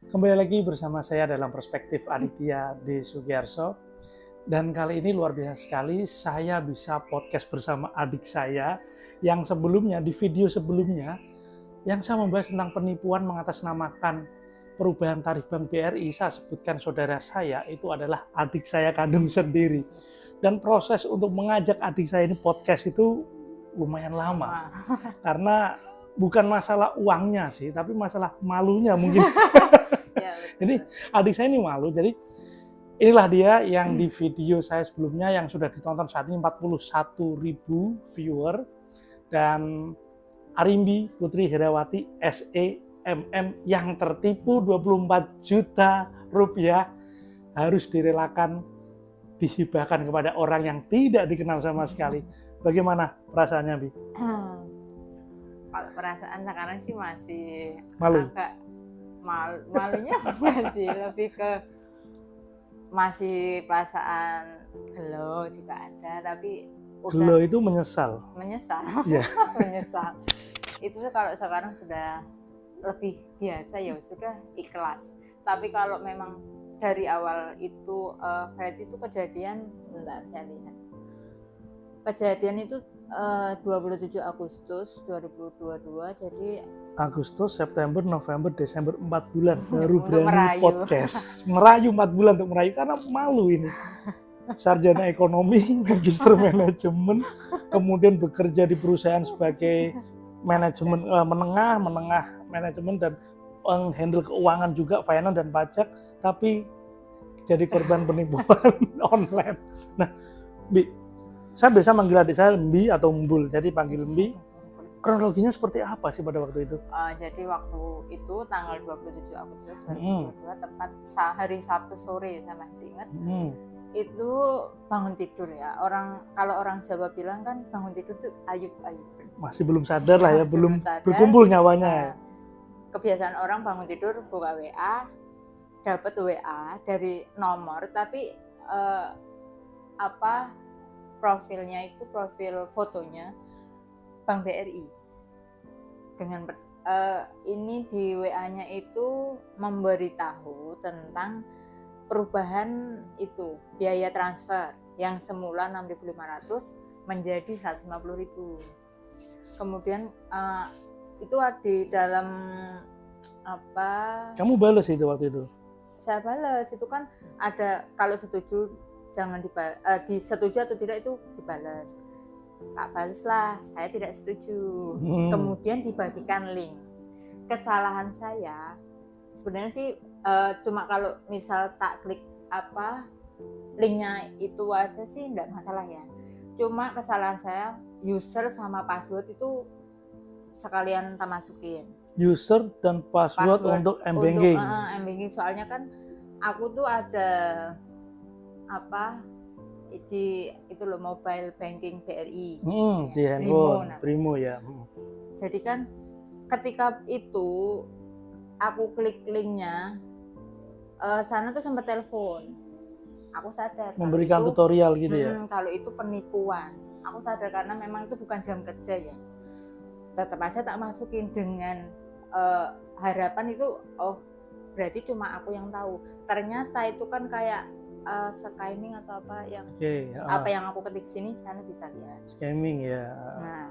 Kembali lagi bersama saya dalam Perspektif Aditya D. Sugiarso. Dan kali ini luar biasa sekali, saya bisa podcast bersama adik saya yang sebelumnya, di video sebelumnya, yang saya membahas tentang penipuan mengatasnamakan perubahan tarif Bank BRI, saya sebutkan saudara saya itu adalah adik saya kandung sendiri. Dan proses untuk mengajak adik saya ini podcast itu lumayan lama. Karena bukan masalah uangnya sih, tapi masalah malunya mungkin. Jadi adik saya ini malu, jadi inilah dia yang di video saya sebelumnya yang sudah ditonton saat ini 41.000 viewer, dan Arimbi Putri Herawati SEMM yang tertipu 24 juta rupiah harus direlakan dihibahkan kepada orang yang tidak dikenal sama sekali. Bagaimana perasaannya, Bi? Kalau perasaan sekarang sih masih Malu. agak malunya masih lebih ke masih perasaan gelo juga ada, tapi Gelo itu menyesal. Yeah. Menyesal. Itu kalau sekarang sudah lebih biasa, ya sudah ikhlas. Tapi kalau memang dari awal itu berarti itu kejadian, sebentar saya lihat. Kejadian itu 27 Agustus 2022, jadi Agustus, September, November, Desember, 4 bulan baru untuk berani merayu. podcast. Merayu 4 bulan untuk merayu karena malu ini. Sarjana ekonomi, magister manajemen, kemudian bekerja di perusahaan sebagai manajemen menengah manajemen dan handle keuangan juga, finance dan pajak, tapi jadi korban penipuan online. Nah, Bi, saya biasa manggil adik saya Mbi atau Mbul, jadi panggil Mbi. Kronologinya seperti apa sih pada waktu itu? Jadi waktu itu tanggal 27 Agustus 2022, tepat hari Sabtu sore, saya masih ingat. Itu bangun tidur ya. Kalau orang Jawa bilang kan bangun tidur tuh ayub-ayub. Masih belum sadar lah ya, belum sadar, berkumpul nyawanya. Kebiasaan orang bangun tidur buka WA, dapat WA dari nomor, tapi profilnya itu profil fotonya Bank BRI. Dengan ini di WA-nya itu memberitahu tentang perubahan itu biaya transfer yang semula 6.500 menjadi 150.000. Kemudian itu di dalam Kamu balas itu waktu itu? Saya balas, itu kan ada kalau setuju jangan disetujui atau tidak itu dibalas. Tak balas lah, saya tidak setuju. Kemudian dibagikan link. Kesalahan saya sebenarnya sih cuma kalau misal tak klik linknya itu aja sih enggak masalah ya. Cuma kesalahan saya user sama password itu sekalian tak masukin. User dan password untuk M-Banking. M-Banking, soalnya kan aku tuh ada itu loh, mobile banking BRI. Di handphone Primo ya. Jadi kan ketika itu aku klik linknya, sana tuh sempat telepon. Aku sadar memberikan tutorial gitu ya. Kalau itu penipuan. Aku sadar karena memang itu bukan jam kerja ya. Tetap aja tak masukin dengan harapan itu, oh berarti cuma aku yang tahu. Ternyata itu kan kayak scamming atau apa yang apa yang aku ketik sini sana bisa lihat. Scamming ya. Nah,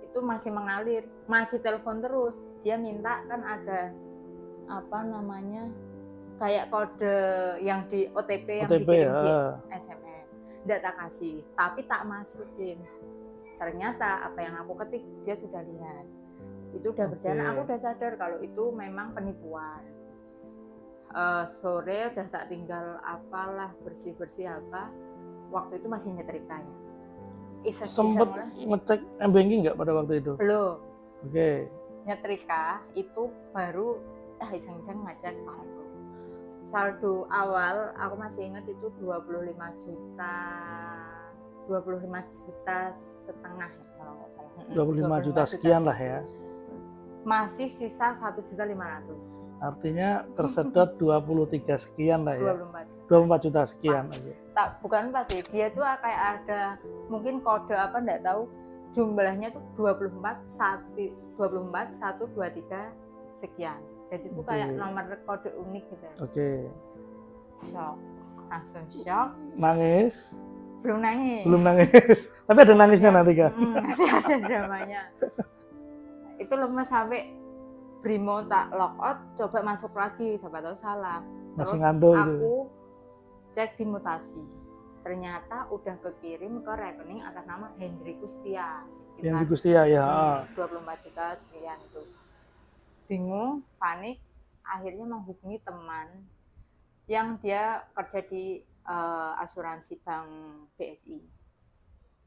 itu masih mengalir, masih telepon terus. Dia minta kan ada kayak kode yang di OTP yang dikirim di SMS. Tidak tak kasih, tapi tak masukin. Ternyata apa yang aku ketik dia sudah lihat. Itu udah berjalan, aku udah sadar kalau itu memang penipuan. Sore udah tak tinggal bersih-bersih waktu itu masih nyetrika ya. Sempet ngecek M-Banking nggak pada waktu itu? Belum. Nyetrika itu baru iseng-iseng ngecek saldo awal aku masih ingat itu 25 juta setengah ya kalau nggak salah. 25 juta sekian lah ya. Masih sisa 1.500.000. Artinya tersedot 23 sekian lah ya. 24 juta sekian aja. Bukan pas sih, dia tuh kayak ada mungkin kode enggak tahu, jumlahnya tuh 24 123 sekian. Jadi itu kayak nomor kode unik gitu. Shock, langsung shock. Nangis? Belum nangis. Tapi ada nangisnya nanti kan? Masih ada dramanya. Itu lemes sampai Brimo tak lock out, coba masuk lagi, siapa tahu salah. Masih Terus ngantuk aku gitu. cek di mutasi. Ternyata udah kekirim ke rekening atas nama Hendri Kustia. Hendri Kustia ya. 24 juta sekian itu. Bingung, panik, akhirnya menghubungi teman yang dia kerja di asuransi bank BSI.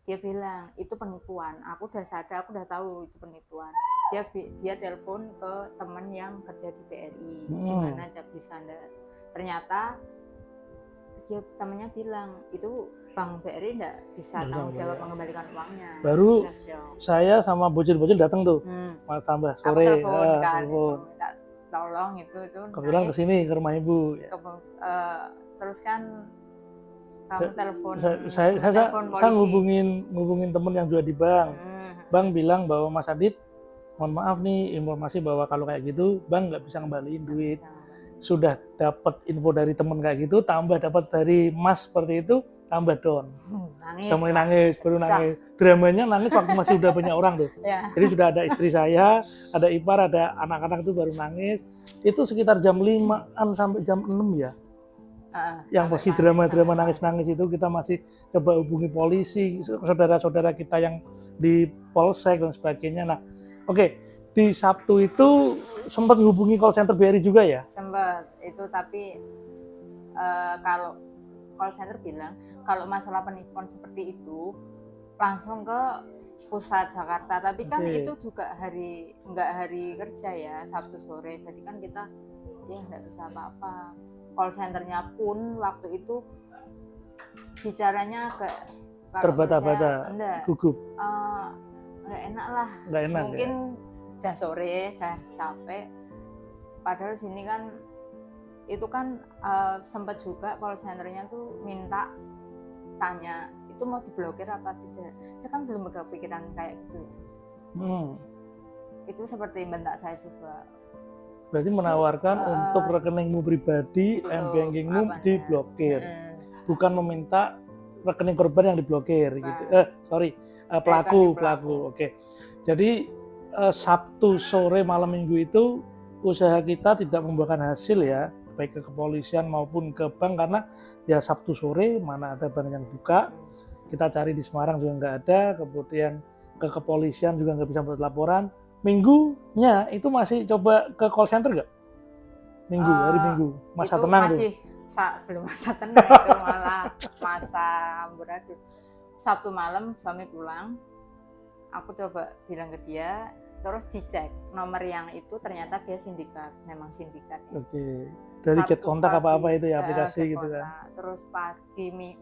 Dia bilang itu penipuan. Aku udah sadar, aku udah tahu itu penipuan. Dia telepon ke teman yang kerja di BRI, gimana bisa enggak. Ternyata dia temannya bilang itu bank BRI enggak bisa tanggung jawab mengembalikan uangnya. Baru saya sama bocil-bocil datang tuh, malah tambah sore. Aku telepon kan, tolong itu. Kebetulan kesini ke rumah ibu. Terus kan kamu telepon. Saya ngubungin temen yang juga di bank. Bank bilang bahwa Mas Adit, mohon maaf nih informasi bahwa kalau kayak gitu bank nggak bisa ngembaliin duit. Sudah dapat info dari temen kayak gitu, tambah dapat dari Mas seperti itu, tambah down. Nangis, baru nangis. Dramanya nangis waktu masih udah banyak orang tuh. Jadi sudah ada istri saya, ada ipar, ada anak-anak tuh baru nangis. Itu sekitar jam 5-an sampai jam 6 ya. Yang masih drama-drama nangis-nangis itu kita masih coba hubungi polisi, saudara-saudara kita yang di Polsek dan sebagainya. Nah, di Sabtu itu sempat hubungi call center BRI juga ya? Sempat itu, tapi kalau call center bilang kalau masalah penipuan seperti itu langsung ke pusat Jakarta, tapi kan itu juga nggak hari kerja ya, Sabtu sore, jadi kan kita ya nggak bisa apa-apa. Call centernya pun waktu itu bicaranya agak terbata-bata, gugup. Nggak enak lah. Nggak enak, mungkin udah sore, udah capek. Padahal sini kan itu kan sempat juga call centernya tuh minta tanya itu mau diblokir apa tidak. Saya kan belum kepikiran kayak gitu. Itu seperti bentak saya juga. Berarti menawarkan untuk rekeningmu pribadi, m-bankingmu diblokir, bukan meminta rekening korban yang diblokir, gitu. Pelaku. Oke. Jadi Sabtu sore malam Minggu itu usaha kita tidak membuahkan hasil ya, baik ke kepolisian maupun ke bank, karena ya Sabtu sore mana ada bank yang buka. Kita cari di Semarang juga nggak ada, kemudian ke kepolisian juga nggak bisa membuat laporan. Minggunya itu masih coba ke call center nggak? Hari Minggu, masa tenang tuh? Belum masa tenang, itu malah masa amburadul. Sabtu malam suami pulang, aku coba bilang ke dia, terus dicek nomor yang itu ternyata dia sindikat, memang sindikat. Dari chat kontak apa-apa itu ya, aplikasi gitu kan? Terus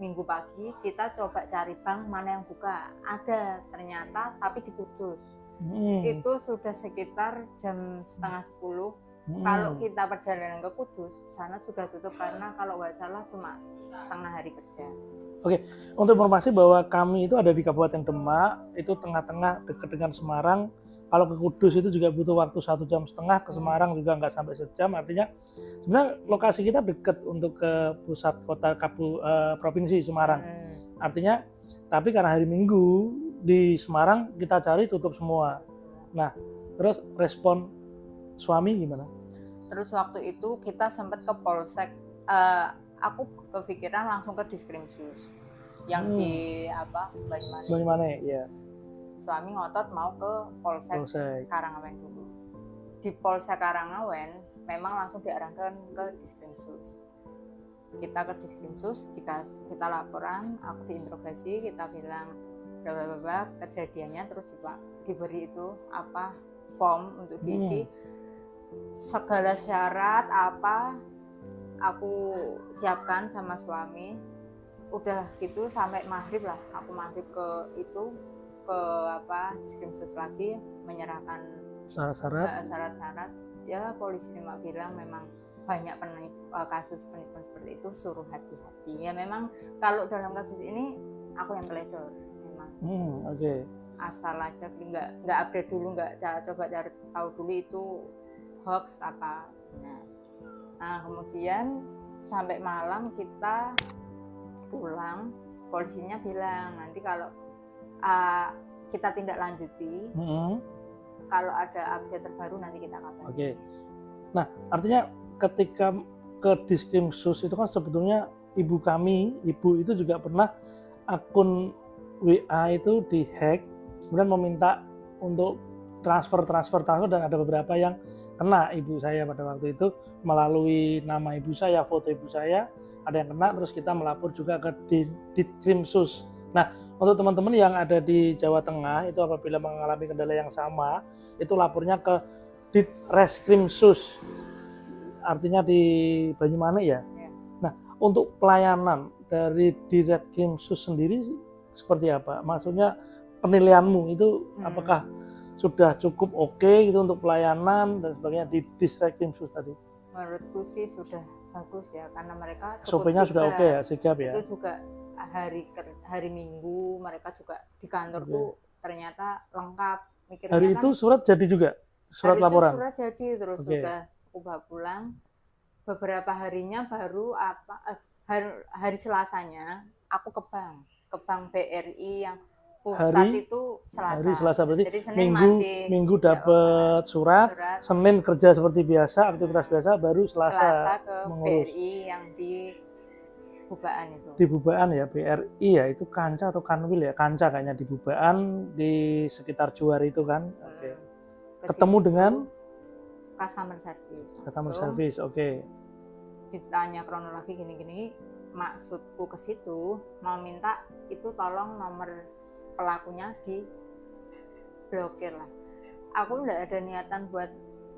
minggu pagi kita coba cari bank mana yang buka, ada ternyata tapi di Kudus. Itu sudah sekitar jam 9:30. Kalau kita perjalanan ke Kudus, sana sudah tutup karena kalau nggak salah cuma setengah hari kerja. Untuk informasi bahwa kami itu ada di Kabupaten Demak, itu tengah-tengah dekat dengan Semarang. Kalau ke Kudus itu juga butuh waktu 1,5 jam, ke Semarang juga nggak sampai sejam. Artinya sebenarnya lokasi kita dekat untuk ke pusat kota provinsi Semarang. Artinya, tapi karena hari Minggu di Semarang kita cari tutup semua. Nah, terus respon suami gimana? Terus waktu itu kita sempat ke Polsek. Aku kepikiran langsung ke Diskrimsus yang di Banyumanik ya. Suami ngotot mau ke Polsek Karangawen dulu. Di Polsek Karangawen memang langsung diarahkan ke Diskrimsus. Kita ke Diskrimsus, kita laporan, aku diinterogasi, kita bilang kejadiannya, terus diberi itu form untuk diisi, segala syarat aku siapkan sama suami. Udah gitu sampai maghrib lah, aku maghrib ke Diskrimsus lagi menyerahkan syarat-syarat. Ya polisi cuma bilang memang banyak kasus penipuan seperti itu, suruh hati-hati. Ya memang kalau dalam kasus ini aku yang teledor memang. Asal aja nggak update dulu, nggak coba cari tahu dulu itu hoax apa. Nah kemudian sampai malam kita pulang, polisinya bilang nanti kalau kita tindak lanjuti, kalau ada update terbaru nanti kita kabarin. Oke. Nah artinya ketika ke Diskrimsus itu kan sebetulnya ibu itu juga pernah akun WA itu dihack, kemudian meminta untuk transfer dan ada beberapa yang kena ibu saya pada waktu itu melalui nama ibu saya, foto ibu saya, ada yang kena, terus kita melapor juga ke Diskrimsus. Nah, untuk teman-teman yang ada di Jawa Tengah itu apabila mengalami kendala yang sama, itu lapornya ke Ditreskrimsus. Artinya di Banyumanik ya. Nah, untuk pelayanan dari Ditreskrimsus sendiri seperti apa? Maksudnya penilaianmu itu apakah sudah cukup oke gitu untuk pelayanan dan sebagainya di Ditreskrimsus tadi? Menurutku sih sudah bagus ya, karena mereka SOP-nya sudah oke ya, sigap ya. Itu juga hari Minggu mereka juga di kantor tuh ternyata lengkap. Mikirnya hari itu surat jadi juga, surat laporan. Surat jadi terus sudah aku bawa pulang. Beberapa harinya baru hari Selasanya aku ke bank BRI yang pusat itu Selasa. Hari Selasa berarti jadi Minggu dapat surat, Senin kerja seperti biasa, aktivitas biasa, baru Selasa ke mengurus. BRI yang di Bubaan itu. Di Bubaan ya, BRI ya, itu Kanca atau Kanwil ya, Kanca kayaknya di Bubaan di sekitar Juar itu kan. Oke. Ketemu dengan Customer Service. Customer Service, oke. Ditanya kronologi gini-gini, maksudku ke situ mau minta itu tolong nomor pelakunya di blokir lah. Aku udah ada niatan buat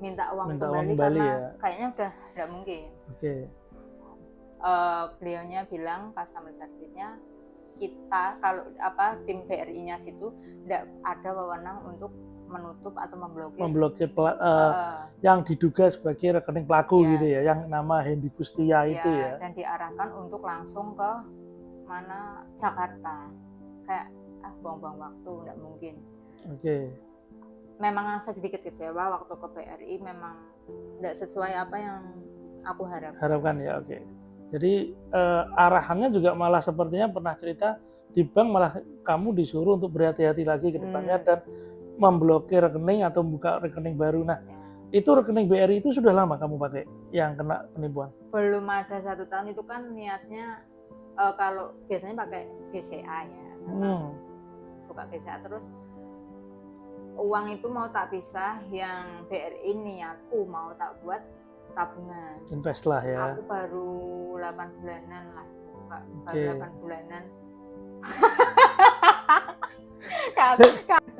minta uang kembali karena ya. Kayaknya udah nggak mungkin. Oke. Beliaunya bilang customer service-nya kita kalau tim BRI-nya situ nggak ada wewenang untuk menutup atau memblokir yang diduga sebagai rekening pelaku gitu ya, yang nama Hendy Fustia itu ya. Dan diarahkan untuk langsung ke mana Jakarta. Kayak buang-buang waktu, nggak mungkin. Oke. Memang sedikit kecewa waktu ke BRI, memang nggak sesuai apa yang aku harapkan ya. Oke. Jadi arahannya juga malah sepertinya pernah cerita di bank malah kamu disuruh untuk berhati-hati lagi ke depannya dan memblokir rekening atau buka rekening baru. Nah, itu rekening BRI itu sudah lama kamu pakai yang kena penipuan? Belum ada 1 tahun, itu kan niatnya kalau biasanya pakai BCA ya. Suka BCA, terus uang itu mau tak pisah, yang BRI niatku mau tak buat tabungan. Invest lah ya. Aku baru 8 bulanan lah. Baru 8 bulanan.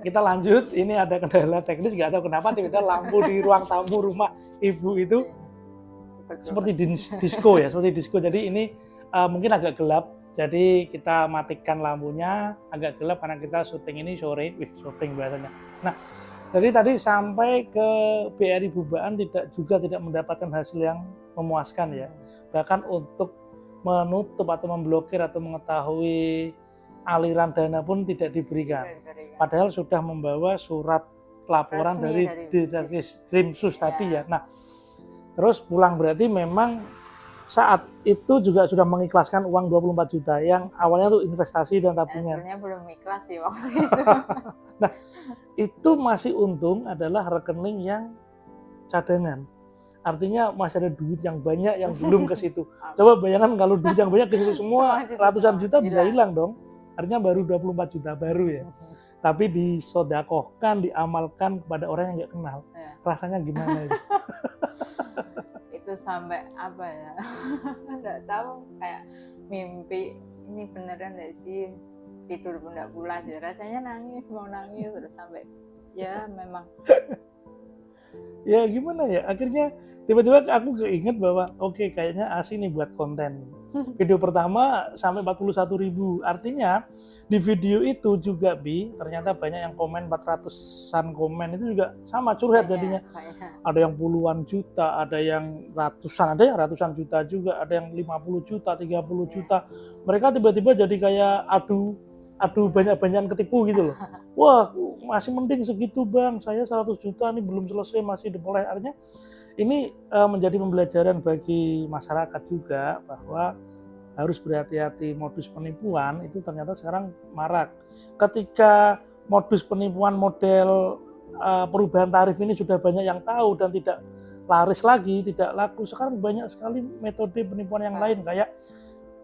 Kita lanjut, ini ada kendala teknis, nggak tahu kenapa tiba-tiba lampu di ruang tamu rumah ibu itu seperti disco ya, seperti disco. Jadi ini mungkin agak gelap, jadi kita matikan lampunya agak gelap karena kita syuting ini sore, syuting biasanya. Nah, jadi tadi sampai ke BRI Bubaan tidak mendapatkan hasil yang memuaskan ya, bahkan untuk menutup atau memblokir atau mengetahui aliran dana pun tidak diberikan. Padahal sudah membawa surat laporan dari Ditreskrimsus tadi ya. Nah, terus pulang berarti memang saat itu juga sudah mengikhlaskan uang 24 juta yang awalnya tuh investasi dan tabungan. Sebenarnya belum ikhlas sih waktu itu. Nah, itu masih untung adalah rekening yang cadangan. Artinya masih ada duit yang banyak yang belum ke situ. Coba bayangkan kalau duit yang banyak ke situ semua ratusan juta bisa hilang dong. Artinya baru 24 juta baru ya. Tapi disodakohkan, diamalkan kepada orang yang nggak kenal. Rasanya gimana itu? Itu sampai apa ya? Nggak tahu, kayak mimpi ini beneran nggak sih? Tidur pun nggak pulas ya. Rasanya mau nangis terus sampai ya memang. Ya gimana ya? Akhirnya tiba-tiba aku keinget bahwa oke, kayaknya asik nih buat konten. Video pertama sampai 41.000. Artinya di video itu juga ternyata banyak yang komen, 400-an komen itu juga sama curhat jadinya. Ada yang puluhan juta, ada yang ratusan juta juga, ada yang 50 juta, 30 juta. Mereka tiba-tiba jadi kayak adu banyak-banyakan ketipu gitu loh. Wah, masih mending segitu bang, saya 100 juta nih belum selesai, masih dimulai. Artinya ini menjadi pembelajaran bagi masyarakat juga bahwa harus berhati-hati. Modus penipuan itu ternyata sekarang marak. Ketika modus penipuan model perubahan tarif ini sudah banyak yang tahu dan tidak laris lagi, tidak laku. Sekarang banyak sekali metode penipuan yang lain, kayak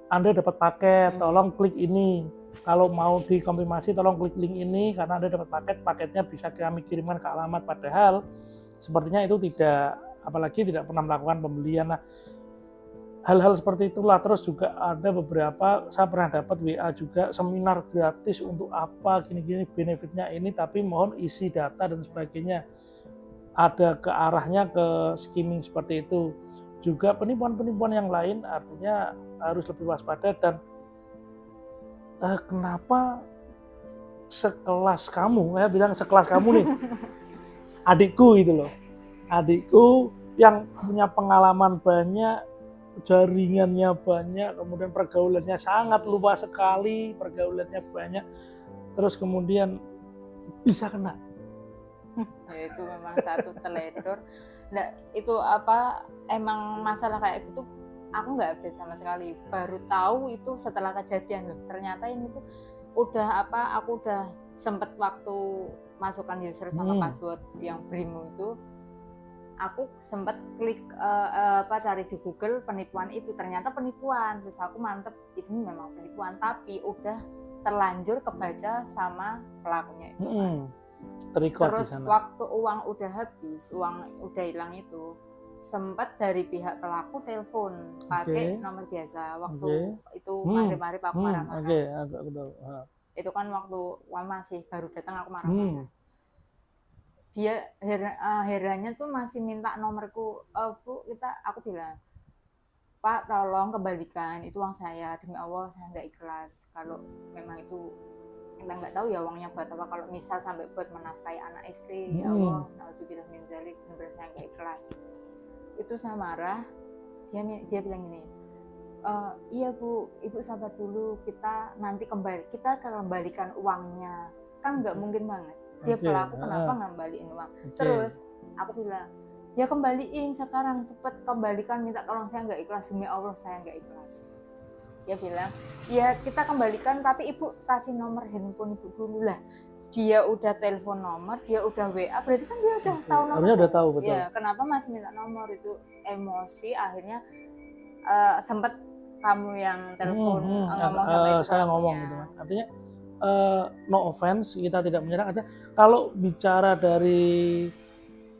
Anda dapat paket, tolong klik ini. Kalau mau dikonfirmasi tolong klik link ini karena Anda dapat paket, paketnya bisa kami kirimkan ke alamat. Padahal sepertinya itu tidak, apalagi tidak pernah melakukan pembelian. Nah, hal-hal seperti itulah. Terus juga ada beberapa, saya pernah dapat WA juga, seminar gratis untuk apa, gini-gini benefitnya ini, tapi mohon isi data dan sebagainya. Ada ke arahnya ke skimming seperti itu. Juga penipuan-penipuan yang lain, artinya harus lebih waspada. Dan kenapa sekelas kamu, saya bilang sekelas kamu nih, adikku itu loh, adikku yang punya pengalaman banyak, jaringannya banyak, kemudian pergaulannya sangat luas sekali, pergaulannya banyak, terus kemudian bisa kena. Ya, itu memang satu teledor. Nah, itu apa, emang masalah kayak gitu aku nggak update sama sekali, baru tahu itu setelah kejadian loh. Ternyata ini tuh udah apa, aku udah sempet waktu masukkan user sama password yang Brimo itu, aku sempet klik cari di Google penipuan itu, ternyata penipuan. Terus aku mantep, ini memang penipuan, tapi udah terlanjur kebaca sama pelakunya itu. Terus waktu uang udah habis, uang udah hilang itu, sempat dari pihak pelaku telepon pakai nomor biasa. Waktu itu maghrib-maghrib aku marah-marah. Itu kan waktu masih baru datang, aku marah-marah. Dia herannya tuh masih minta nomorku. Bu, aku bilang, Pak, tolong kembalikan, itu uang saya, demi Allah saya nggak ikhlas. Kalau memang itu kita nggak tahu ya uangnya buat apa, kalau misal sampai buat menafkahi anak istri, ya Allah, alhamdulillah min dzalik, benar saya nggak ikhlas. Itu saya marah. Dia bilang gini, iya Bu, Ibu sabar dulu, kita nanti kita kembalikan uangnya. Kan nggak mungkin banget, dia pelaku kenapa ngembaliin uang. Terus aku bilang, ya kembaliin sekarang, cepet kembalikan, minta tolong, saya nggak ikhlas, demi Allah saya nggak ikhlas. Dia bilang, ya kita kembalikan tapi Ibu kasih nomor handphone Ibu dulu lah. Dia udah telepon nomor, dia udah WA, berarti kan dia udah tahu nomor. Harusnya udah tahu, betul. Ya, kenapa masih minta nomor? Itu emosi, akhirnya sempat kamu yang telepon ngomong sama itu. Saya ngomong gitu kan. Artinya no offense, kita tidak menyerang. Artinya kalau bicara dari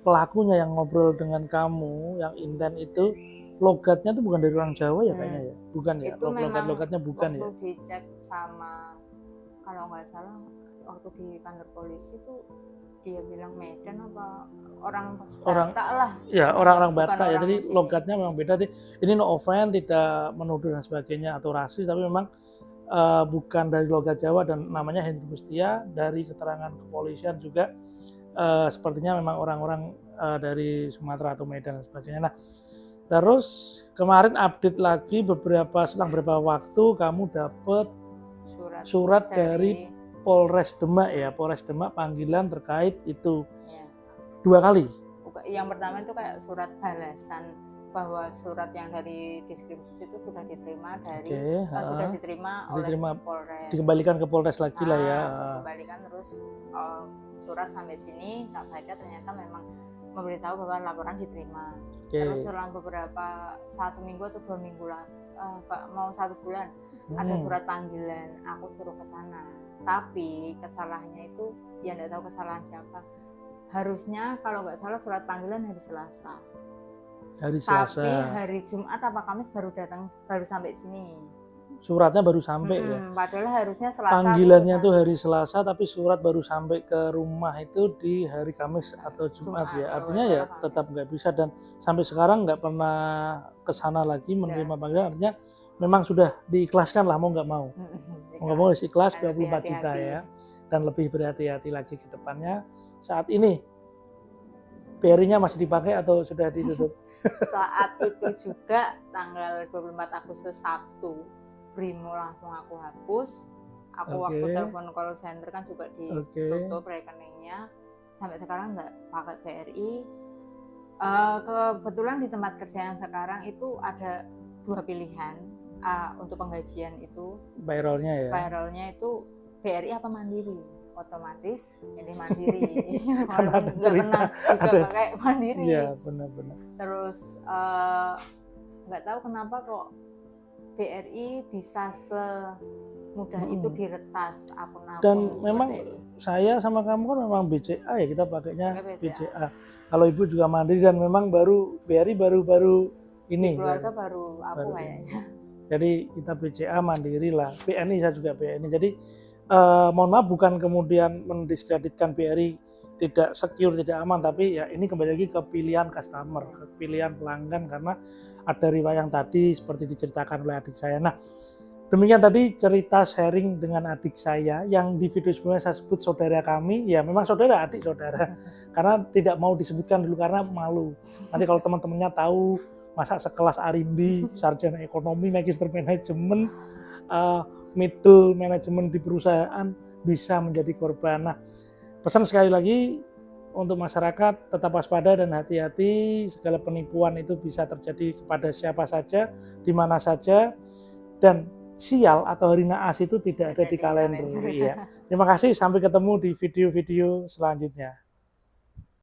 pelakunya yang ngobrol dengan kamu, yang intent itu, logatnya itu bukan dari orang Jawa ya kayaknya ya, bukan ya, logatnya bukan ya. Waktu dicek sama, kalau nggak salah waktu di kantor polisi itu dia bilang Medan apa orang Batak lah. Ya orang Batak ya, jadi logatnya memang beda. Ini no offense, tidak menuduh dan sebagainya atau rasis, tapi memang bukan dari logat Jawa. Dan namanya Hendri Mustia, dari keterangan kepolisian juga sepertinya memang orang-orang dari Sumatera atau Medan dan sebagainya. Nah, terus kemarin update lagi selang beberapa waktu kamu dapat surat dari Polres Demak ya, Polres Demak panggilan terkait itu ya. 2 kali. Yang pertama itu kayak surat balasan bahwa surat yang dari deskripsi itu sudah diterima dari sudah diterima oleh Polres. Dikembalikan ke Polres lagi lah ya. Dikembalikan, terus surat sampai sini tak baca, ternyata memang memberitahu bahwa laporan diterima. Terus selang beberapa 1 minggu atau 2 minggu lah, mau 1 bulan, ada surat panggilan, aku suruh ke sana. Tapi kesalahannya itu, ya nggak tahu kesalahan siapa. Harusnya kalau nggak salah surat panggilan hari Selasa. Tapi hari Jumat apa Kamis baru sampai sini. Suratnya baru sampai ya. Padahal harusnya Selasa. Panggilannya tuh hari Selasa, tapi surat baru sampai ke rumah itu di hari Kamis atau Jumat ya. Artinya ya tetap nggak bisa, dan sampai sekarang nggak pernah kesana lagi menerima panggilan. Artinya memang sudah diikhlaskan lah, mau nggak mau. Mau nggak mau ikhlas 24 juta ya. Dan lebih berhati-hati lagi ke depannya. Saat ini BRI-nya masih dipakai atau sudah ditutup? Saat itu juga tanggal 24 Agustus Sabtu, Brimo langsung aku hapus. Aku waktu telepon call center kan juga ditutup rekeningnya. Sampai sekarang nggak pakai BRI. Kebetulan di tempat kerja yang sekarang itu ada 2 pilihan untuk penggajian itu. Payroll-nya ya. Payroll-nya itu BRI apa Mandiri? Otomatis ini Mandiri. Karena ada Walaupun nggak cerita, pernah juga ada. pakai Mandiri. Iya, benar-benar. Terus nggak tahu kenapa kok BRI bisa semudah itu diretas akun-akun. Dan seperti memang itu. saya sama kamu kan memang BCA ya, kita pakainya Pakai BCA. Kalau ibu juga Mandiri dan memang baru BRI baru ini. Di keluarga baru aku baru kayaknya. Jadi kita BCA Mandiri lah. BNI saya juga BNI. Jadi mohon maaf bukan kemudian mendiskreditkan BRI tidak secure, tidak aman, tapi ya ini kembali lagi ke pilihan customer, ke pilihan pelanggan, karena ada riwayat yang tadi seperti diceritakan oleh adik saya. Nah, demikian tadi cerita sharing dengan adik saya yang di video sebelumnya saya sebut saudara kami. Ya memang saudara, adik saudara, karena tidak mau disebutkan dulu karena malu. Nanti kalau teman-temannya tahu, masa sekelas Arimbi, sarjana ekonomi, magister manajemen, middle manajemen di perusahaan bisa menjadi korban. Nah, pesan sekali lagi untuk masyarakat, tetap waspada dan hati-hati. Segala penipuan itu bisa terjadi kepada siapa saja, di mana saja, dan sial atau hari naas itu tidak ada di kalender. Ya. Terima kasih, sampai ketemu di video-video selanjutnya.